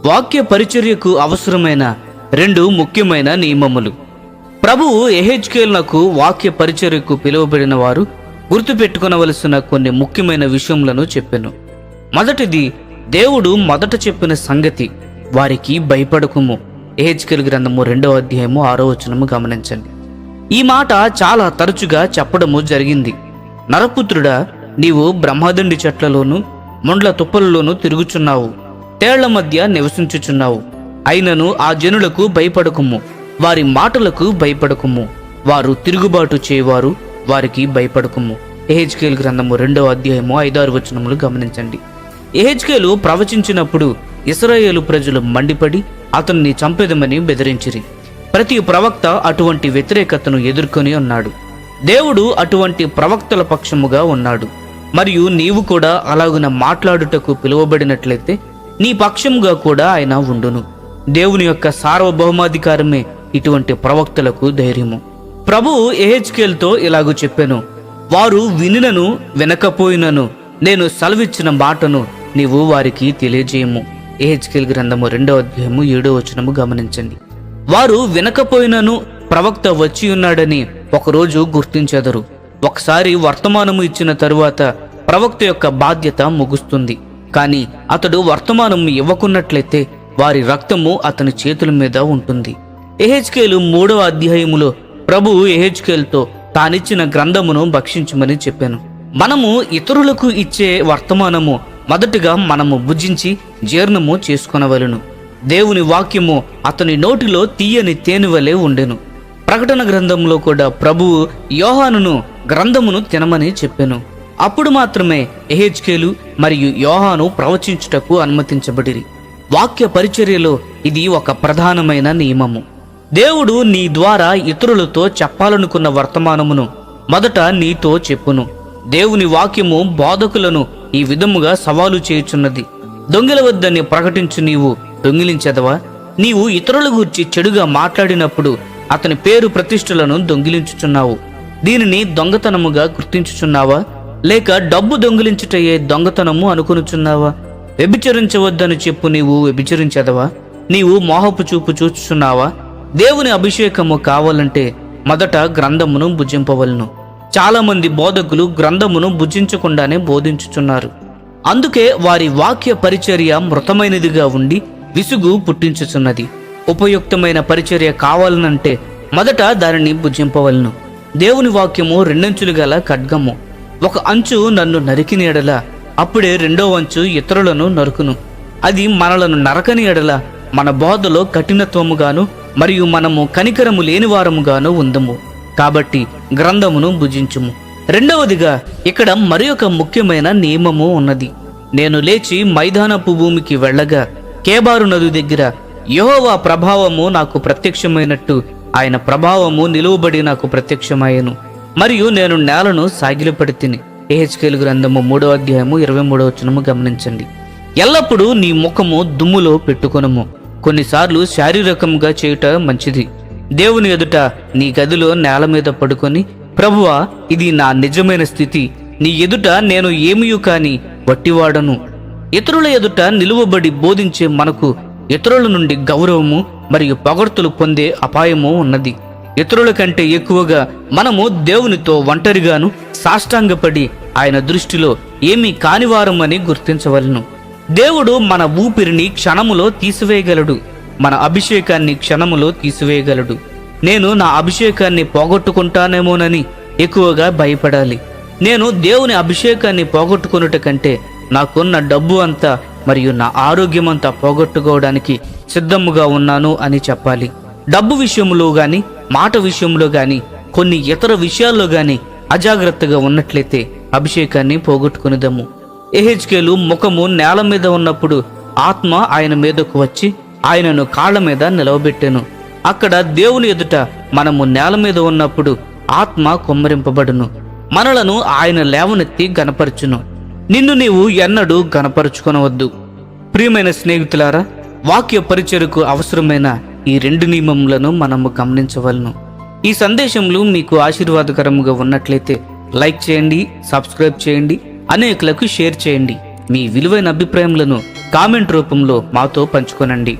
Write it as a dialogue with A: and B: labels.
A: వాక్య పరిచర్యకు అవసరమైన 2 ముఖ్యమైన నియమములు. ప్రభువు యెహెజ్కేలునకు వాక్య పరిచర్యకు పిలువబడిన వారు గుర్తుపెట్టుకొనవలసిన కొన్ని ముఖ్యమైన విషయములను చెప్పెను. మొదటిది, దేవుడు మొదట చెప్పిన సంగతి, వారికి భయపడకుము. యెహెజ్కేలు గ్రంథము 2వ అధ్యాయము 6వ వచనము గమనించండి. ఈ మాట చాలా తరచుగా చెప్పడము జరిగింది. నరపుత్రుడా, నీవు బ్రహ్మదండి చెట్లలోను ముండ్ల తుప్పలలోను తిరుగుచున్నావు, తేళ్ల మధ్య నివసించుచున్నావు. అయినను ఆ జనులకు భయపడకుము, వారి మాటలకు భయపడకుము, వారు తిరుగుబాటు చేయవారు, వారికి భయపడకుము. యెహెజ్కేలు గ్రంథము 2వ అధ్యాయము 5-6 వచనములు గమనించండి. యెహెజ్కేలు ప్రవచించినప్పుడు ఇశ్రాయేలు ప్రజలు మండిపడి అతన్ని చంపేదమని బెదిరించిరి. ప్రతి ప్రవక్త అటువంటి వ్యతిరేకతను ఎదుర్కొని ఉన్నాడు. దేవుడు అటువంటి ప్రవక్తల పక్షముగా ఉన్నాడు. మరియు నీవు కూడా అలాగున మాట్లాడుటకు పిలువబడినట్లయితే నీ పక్షముగా కూడా ఆయన ఉండును. దేవుని యొక్క సార్వభౌమాధికారమే ఇటువంటి ప్రవక్తలకు ధైర్యము. ప్రభువు యెహెజ్కేలుతో ఇలాగూ చెప్పెను, వారు వినినను వినకపోయినను నేను సెలవిచ్చిన మాటను నీవు వారికి తెలియజేయము. యెహెజ్కేలు గ్రంథము 2వ అధ్యాయము 7వ వచనము గమనించండి. వారు వినకపోయినను ప్రవక్త వచ్చి ఉన్నాడని ఒకరోజు గుర్తించెదరు. ఒకసారి వర్తమానము ఇచ్చిన తరువాత ప్రవక్త యొక్క బాధ్యత ముగుస్తుంది. కానీ అతడు వర్తమానము ఇవ్వకున్నట్లయితే వారి రక్తము అతని చేతుల మీద ఉంటుంది. యెహెజ్కేలు 3వ అధ్యాయములో ప్రభువు యెహెజ్కేలుతో తానిచ్చిన గ్రంథమును భక్షించమని చెప్పాను. మనము ఇతరులకు ఇచ్చే వర్తమానము మొదటగా మనము భుజించి జీర్ణము చేసుకొనవలెను. దేవుని వాక్యము అతని నోటిలో తీయని తేనె వలె ఉండెను. ప్రకటన గ్రంథంలో కూడా ప్రభువు యోహానును గ్రంథమును తినమని చెప్పెను. అప్పుడు మాత్రమే యెహెజ్కేలు మరియు యోహాను ప్రవచించుటకు అనుమతించబడిరి. వాక్య పరిచర్యలో ఇది ఒక ప్రధానమైన నియమము. దేవుడు నీ ద్వారా ఇతరులతో చెప్పాలనుకున్న వర్తమానమును మొదట నీతో చెప్పును. దేవుని వాక్యము బోధకులను ఈ విధముగా సవాలు చేయుచున్నది. దొంగిలవద్దని ప్రకటించు, నీవు దొంగిలించదవా? నీవు ఇతరుల గురించి చెడుగా మాట్లాడినప్పుడు అతని పేరు ప్రతిష్టలను దొంగిలించుచున్నావు. దీనిని దొంగతనముగా గుర్తించుచున్నావా? లేక డబ్బు దొంగిలించుటయే దొంగతనము అనుకొనుచున్నావా? వ్యభిచరించవద్దని చెప్పు, నీవు వ్యభిచరించదవా? నీవు మోహపు చూపు చూచుచున్నావా? దేవుని అభిషేకము కావాలంటే మొదట గ్రంథమును భుజింపవలను. చాలా మంది బోధకులు గ్రంథమును భుజించకుండానే బోధించుచున్నారు. అందుకే వారి వాక్య పరిచర్య మృతమైనదిగా ఉండి విసుగు పుట్టించుచున్నది. ఉపయుక్తమైన పరిచర్య కావాలనంటే మొదట దానిని భుజింపవలను. దేవుని వాక్యము 2 అంచులు గల ఖడ్గము. ఒక అంచు నన్ను నరికిన ఎడల అప్పుడే 2వ అంచు ఇతరులను నరుకును. అది మనలను నరకని ఎడల మన బోధలో కఠినత్వముగాను మరియు మనము కనికరము లేనివారముగాను ఉందము. కాబట్టి గ్రంథమును భుజించుము. రెండవదిగా ఇక్కడ మరి ఒక ముఖ్యమైన నియమము ఉన్నది. నేను లేచి మైదానపు భూమికి వెళ్ళగా కేబారు నది దగ్గర యెహోవా ప్రభావము నాకు ప్రత్యక్షమైనట్టు ఆయన ప్రభావము నిలువబడి నాకు ప్రత్యక్షమయ్యను. మరియు నేను నేలను సాగిలపడితిని. యెహెజ్కేలు గ్రంథము 3వ అధ్యాయము 23వ వచనము గమనించండి. ఎల్లప్పుడూ నీ ముఖము దుమ్ములో పెట్టుకొనుము. కొన్నిసార్లు శారీరకంగా చేయుట మంచిది. దేవుని ఎదుట నీ గదిలో నేల మీద పడుకొని, ప్రభువా, ఇది నా నిజమైన స్థితి, నీ ఎదుట నేను ఏమీయు కాని వట్టివాడను. ఇతరుల ఎదుట నిలువబడి బోధించే మనకు ఇతరుల నుండి గౌరవము మరియు పొగడ్తలు పొందే అపాయము ఉన్నది. ఇతరుల కంటే ఎక్కువగా మనము దేవునితో ఒంటరిగాను సాష్టాంగపడి ఆయన దృష్టిలో ఏమీ కానివారమని గుర్తించవలను. దేవుడు మన ఊపిరిని క్షణములో తీసివేయగలడు. మన అభిషేకాన్ని క్షణములో తీసివేయగలడు. నేను నా అభిషేకాన్ని పోగొట్టుకుంటానేమోనని ఎక్కువగా భయపడాలి. నేను దేవుని అభిషేకాన్ని పోగొట్టుకొనుట కంటే నాకున్న డబ్బు అంతా మరియు నా ఆరోగ్యమంతా పోగొట్టుకోవడానికి సిద్ధముగా ఉన్నాను అని చెప్పాలి. డబ్బు విషయంలో గాని, మాట విషయంలో గాని, కొన్ని ఇతర విషయాల్లో గాని అజాగ్రత్తగా ఉన్నట్లయితే అభిషేకాన్ని పోగొట్టుకునిదము. యెహెజ్కేలు ముఖము నేల మీద ఉన్నప్పుడు ఆత్మ ఆయన మీదకు వచ్చి ఆయనను కాళ్ల మీద నిలవబెట్టెను. అక్కడ దేవుని ఎదుట మనము నేల మీద ఉన్నప్పుడు ఆత్మ కుమ్మరింపబడును. మనలను ఆయన లేవనెత్తి గనపరచును. నిన్ను నీవు ఎన్నడూ గనపరుచుకొనవద్దు. ప్రియమైన స్నేహితులారా, వాక్య పరిచర్యకు అవసరమైన ఈ 2 నియమములను మనము గమనించవలను. ఈ సందేశములు మీకు ఆశీర్వాదకరముగా ఉన్నట్లయితే లైక్ చేయండి, సబ్స్క్రైబ్ చేయండి, అనేకులకు షేర్ చేయండి. మీ విలువైన అభిప్రాయములను కామెంట్ రూపంలో మాతో పంచుకొనండి.